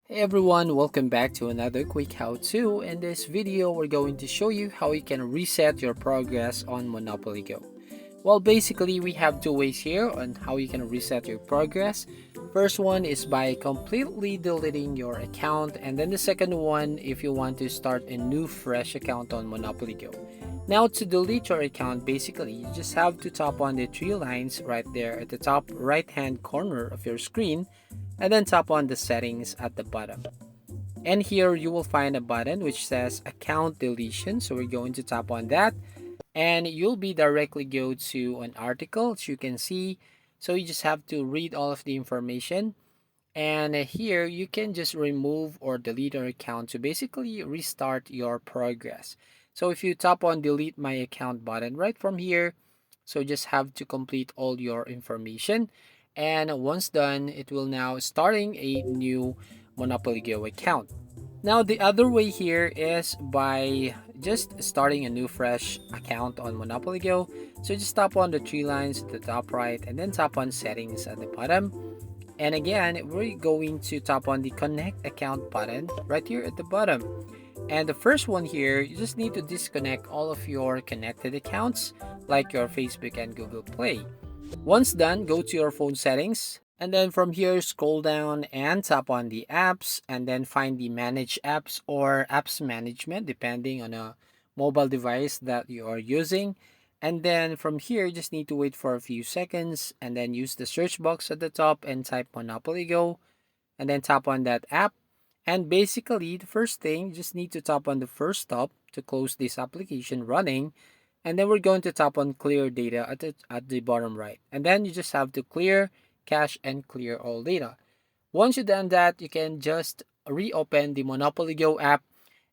Hey everyone, welcome back to another quick how-to. In this video, we're going to show you how you can reset your progress on Monopoly Go. Well, basically, we have two ways here on how you can reset your progress. First one is by completely deleting your account, and then the second one if you want to start a new fresh account on Monopoly Go. Now, to delete your account, basically, you just have to tap on the three lines right there at the top right-hand corner of your screen and then tap on the settings at the bottom. And here you will find a button which says account deletion. So we're going to tap on that and you'll be directly go to an article as you can see. So you just have to read all of the information. And here you can just remove or delete your account to basically restart your progress. So if you tap on delete my account button right from here, so just have to complete all your information. And once done, it will now starting a new Monopoly Go account. Now the other way here is by just starting a new fresh account on Monopoly Go. So just tap on the three lines at the top right and then tap on settings at the bottom. And again, we're going to tap on the connect account button right here at the bottom. And the first one here, you just need to disconnect all of your connected accounts like your Facebook and Google Play. Once done, go to your phone settings and then from here scroll down and tap on the apps and then find the manage apps or apps management depending on a mobile device that you are using. And then from here, you just need to wait for a few seconds and then use the search box at the top and type Monopoly Go and then tap on that app. And basically, the first thing, you just need to tap on the first stop to close this application running. And then we're going to tap on clear data at the bottom right. And then you just have to clear cache and clear all data. Once you've done that, you can just reopen the Monopoly Go app.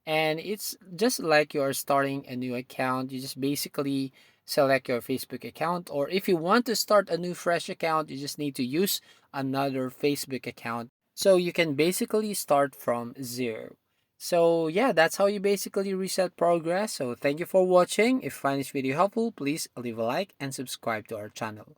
And it's just like you're starting a new account. You just basically select your Facebook account. Or if you want to start a new fresh account, you just need to use another Facebook account so you can basically start from zero. So yeah, that's how you basically reset progress. So thank you for watching. If you find this video helpful, please leave a like and subscribe to our channel.